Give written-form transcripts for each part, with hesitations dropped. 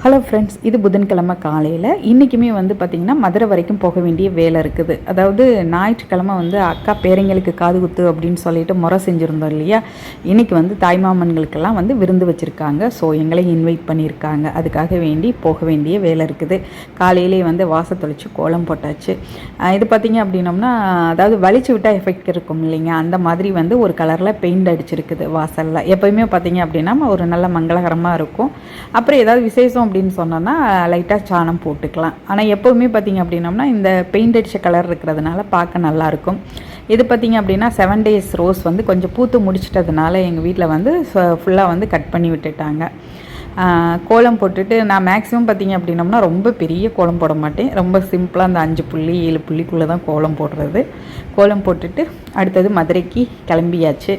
Hello friends, இது புதன்கிழமை காலையில். இன்றைக்குமே வந்து பார்த்திங்கன்னா மதுரை வரைக்கும் போக வேண்டிய வேலை இருக்குது. அதாவது ஞாயிற்றுக்கிழமை வந்து அக்கா பேரங்களுக்கு காது குத்து அப்படின்னு சொல்லிட்டு முறை செஞ்சுருந்தோம் இல்லையா. இன்றைக்கி வந்து தாய்மாமன்களுக்கெல்லாம் வந்து விருந்து வச்சுருக்காங்க. ஸோ எங்களையும் இன்வைட் பண்ணியிருக்காங்க. அதுக்காக வேண்டி போக வேண்டிய வேலை இருக்குது. காலையிலே வந்து வாசல் தொளிச்சு கோலம் போட்டாச்சு. இது பார்த்திங்க அப்படின்னோம்னா, அதாவது வலிச்சு விட்டால் எஃபெக்ட் இருக்கும் இல்லைங்க, அந்த மாதிரி வந்து ஒரு கலரில் பெயிண்ட் அடிச்சிருக்குது வாசலில். எப்போயுமே பார்த்திங்க அப்படின்னா ஒரு நல்ல மங்களகரமாக இருக்கும். அப்புறம் ஏதாவது விசேஷம் அப்படின்னு சொன்னோன்னா லைட்டாக சாணம் போட்டுக்கலாம். ஆனால் எப்போவுமே பார்த்திங்க அப்படின்னோம்னா இந்த பெயிண்ட் அடித்த கலர் இருக்கிறதுனால பார்க்க நல்லாயிருக்கும். இது பார்த்திங்க அப்படின்னா 7 days ரோஸ் வந்து கொஞ்சம் பூத்து முடிச்சிட்டதுனால எங்கள் வீட்டில் வந்து ஃபுல்லாக வந்து கட் பண்ணி விட்டுட்டாங்க. கோலம் போட்டுட்டு நான் மேக்ஸிமம் பார்த்திங்க அப்படின்னோம்னா ரொம்ப பெரிய கோலம் போட மாட்டேன். ரொம்ப சிம்பிளாக அந்த 5 புள்ளி 7 புள்ளிக்குள்ளே தான் கோலம் போடுறது. கோலம் போட்டுட்டு அடுத்தது மதுரைக்கு கிளம்பியாச்சு.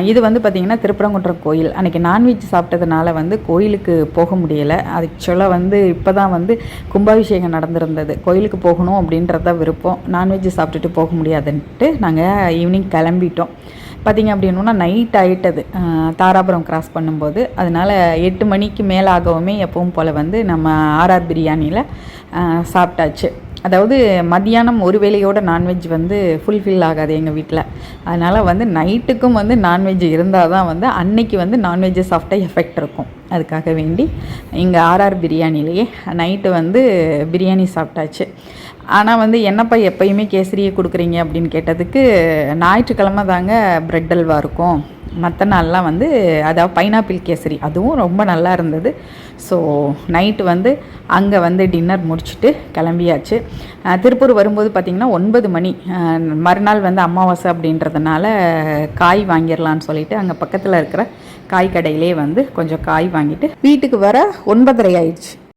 இது வந்து பார்த்திங்கன்னா திருப்பரங்குன்றம் கோயில். அன்றைக்கி நான்வெஜ் சாப்பிட்டதுனால வந்து கோயிலுக்கு போக முடியலை. ஆக்சுவலாக வந்து இப்போ தான் வந்து கும்பாபிஷேகம் நடந்திருந்தது. கோயிலுக்கு போகணும் அப்படின்றத விருப்பம். நான்வெஜ் சாப்பிட்டுட்டு போக முடியாதுன்ட்டு நாங்கள் ஈவினிங் கிளம்பிட்டோம். பார்த்திங்க அப்படின்னா நைட் ஆகிட்டது தாராபுரம் கிராஸ் பண்ணும்போது. அதனால் 8 மணிக்கு மேலே ஆகவுமே எப்பவும் போல் வந்து நம்ம ஆர்ஆர் பிரியாணியில் சாப்பிட்டாச்சு. அதாவது மத்தியானம் ஒரு வேளையோட நான்வெஜ் வந்து ஃபுல்ஃபில் ஆகாது எங்கள் வீட்டில். அதனால் வந்து நைட்டுக்கும் வந்து நான்வெஜ் இருந்தால் தான் வந்து அன்னைக்கு வந்து நான்வெஜ்ஜை சாப்பிட்டா எஃபெக்ட் இருக்கும். அதுக்காக வேண்டி இங்கே ஆர்ஆர் பிரியாணிலேயே நைட்டு வந்து பிரியாணி சாப்பிட்டாச்சு. ஆனால் வந்து என்னப்பா எப்போயுமே கேசரியை கொடுக்குறீங்க அப்படின்னு கேட்டதுக்கு, ஞாயிற்றுக்கிழமை தாங்க பிரெட் அல்வா இருக்கும், மற்ற நாள்லாம் வந்து அதாவது பைனாப்பிள் கேசரி, அதுவும் ரொம்ப நல்லா இருந்தது. ஸோ நைட்டு வந்து அங்கே வந்து டின்னர் முடிச்சுட்டு கிளம்பியாச்சு. திருப்பூர் வரும்போது பார்த்திங்கன்னா 9 மணி. மறுநாள் வந்து அமாவாசை அப்படின்றதுனால காய் வாங்கிடலான்னு சொல்லிட்டு அங்கே பக்கத்தில் இருக்கிற காய் கடையிலே வந்து கொஞ்சம் காய் வாங்கிட்டு வீட்டுக்கு வர 9:30 ஆயிடுச்சு.